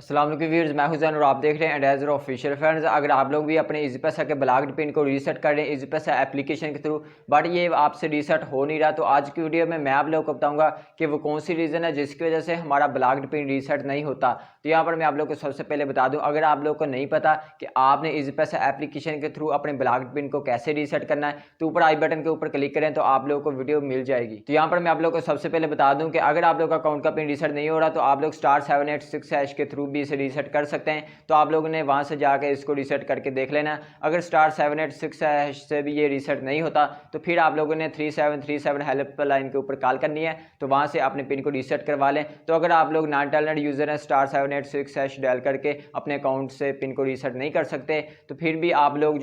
अस्सलाम वालेकुम व्यूअर्स, मैं हुसैन और आप देख रहे हैं एंड ऑफिशियल। फ्रेंड्स, अगर आप लोग भी अपने इजी पैसा के ब्लॉक्ड पिन को रीसेट कर रहे हैं इजी पैसा एप्लीकेशन के थ्रू, बट ये आपसे रीसेट हो नहीं रहा, तो आज की वीडियो में मैं आप लोगों को बताऊंगा कि वो कौन सी रीज़न है जिसकी वजह से हमारा ब्लॉक्ड पिन रीसेट नहीं होता। तो यहाँ पर मैं आप लोग को सबसे पहले बता दूँ, अगर आप लोग को नहीं पता कि आपने इजी पैसा एप्लीकेशन के थ्रू अपने ब्लॉक्ड पिन को कैसे रीसेट करना है, तो ऊपर आई बटन के ऊपर क्लिक करें तो आप लोगों को वीडियो मिल जाएगी। तो यहाँ पर मैं आप लोग को सबसे पहले बता दूँ कि अगर आप लोग का अकाउंट का पिन रीसेट नहीं हो रहा, तो आप लोग *786# के थ्रू भी इसे रीसेट कर सकते हैं। तो आप लोगों ने वहां से जाकर इसको रीसेट करके देख लेना। अगर *786# से भी ये रीसेट नहीं होता, तो फिर आप लोगों ने 3737 हेल्पलाइन के ऊपर कॉल करनी है, तो वहां से अपने पिन को रीसेट करवा लें। तो अगर आप लोग नॉन टैलेंट यूजर हैं, *786# डायल करके अपने अकाउंट से पिन को रीसेट नहीं कर सकते, तो फिर भी आप लोग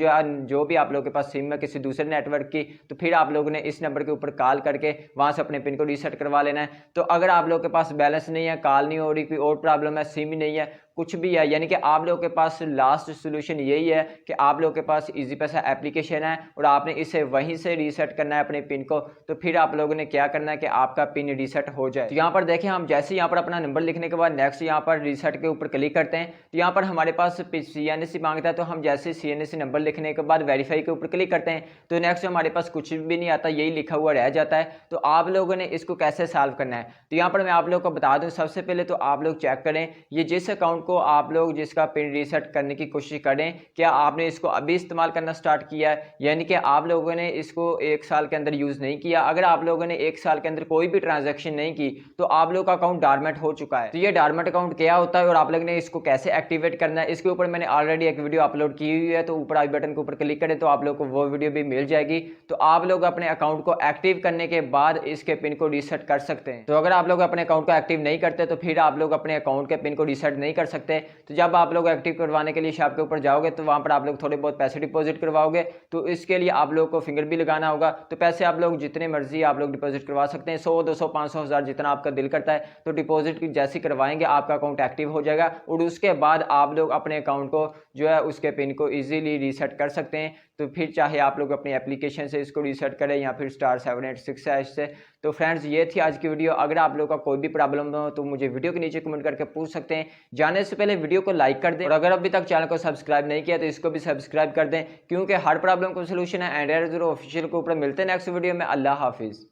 जो भी आप लोग के पास सिम है किसी दूसरे नेटवर्क की, तो फिर आप लोगों ने इस नंबर के ऊपर कॉल करके वहां से अपने पिन को रीसेट करवा लेना है। तो अगर आप लोग के पास बैलेंस नहीं है, कॉल नहीं हो रही, कोई और प्रॉब्लम है, सिम ही नहीं है, कुछ भी है, यानी कि आप लोगों के पास लास्ट सोल्यूशन यही है कि आप लोगों के पास इजी पैसा एप्लीकेशन है और आपने इसे वहीं से रीसेट करना है अपने पिन को। तो फिर आप लोगों ने क्या करना है कि आपका पिन रीसेट हो जाए। तो यहाँ पर देखें, हम जैसे यहाँ पर अपना नंबर लिखने के बाद नेक्स्ट यहाँ पर रीसेट के ऊपर क्लिक करते हैं, तो यहाँ पर हमारे पास CNC मांगता है। तो हम जैसे CNC नंबर लिखने के बाद वेरीफाई के ऊपर क्लिक करते हैं, तो नेक्स्ट हमारे पास कुछ भी नहीं आता, यही लिखा हुआ रह जाता है। तो आप लोगों ने इसको कैसे सॉल्व करना है, तो यहाँ पर मैं आप लोग को बता दूँ। सबसे पहले तो आप लोग चेक करें, ये जिस अकाउंट को आप लोग इसका पिन रीसेट करने की कोशिश करें, क्या आपने इसको अभी इस्तेमाल करना स्टार्ट किया है, यानी कि आप लोगों ने इसको 1 साल के अंदर यूज नहीं किया। अगर आप लोगों ने 1 साल के अंदर कोई भी ट्रांजैक्शन नहीं की, तो आप लोग का अकाउंट डॉर्मेंट हो चुका है। तो ये डॉर्मेंट अकाउंट क्या होता है और आप लोग ने इसको कैसे एक्टिवेट करना है, इसके ऊपर मैंने ऑलरेडी एक वीडियो अपलोड की हुई है, तो ऊपर आई बटन के ऊपर क्लिक करें तो आप लोग को वो वीडियो भी मिल जाएगी। तो आप लोग अपने अकाउंट को एक्टिव करने के बाद इसके पिन को रीसेट कर सकते हैं। तो अगर आप लोग अपने अकाउंट को एक्टिव नहीं करते, तो फिर आप लोग अपने अकाउंट के पिन को रीसेट नहीं कर सकते। तो जब आप लोग एक्टिव करवाने के लिए शॉप के ऊपर जाओगे, तो वहां पर आप लोग थोड़े बहुत पैसे डिपॉजिट करवाओगे, तो इसके लिए आप लोग को फिंगर भी लगाना होगा। तो पैसे आप लोग जितने मर्जी आप लोग डिपॉजिट करवा सकते हैं, 100 200 500 1000 जितना आपका दिल करता है। तो डिपॉजिट जैसे करवाएंगे आपका अकाउंट एक्टिव हो जाएगा और उसके बाद आप लोग अपने अकाउंट को जो है उसके पिन को इजीली रीसेट कर सकते हैं। तो फिर चाहे आप लोग अपनी एप्लीकेशन से इसको रीसेट करें या फिर *786# से। तो फ्रेंड्स, ये थी आज की वीडियो। अगर आप लोग का कोई भी प्रॉब्लम हो तो मुझे वीडियो के नीचे कमेंट करके पूछ सकते हैं। जाने से पहले वीडियो को लाइक कर दें और अगर अभी तक चैनल को सब्सक्राइब नहीं किया तो इसको भी सब्सक्राइब कर दें, क्योंकि हर प्रॉब्लम का सोल्यूशन है एंड ऑफिशियल के ऊपर। मिलते हैं नेक्स्ट वीडियो में। अल्लाह हाफिज़।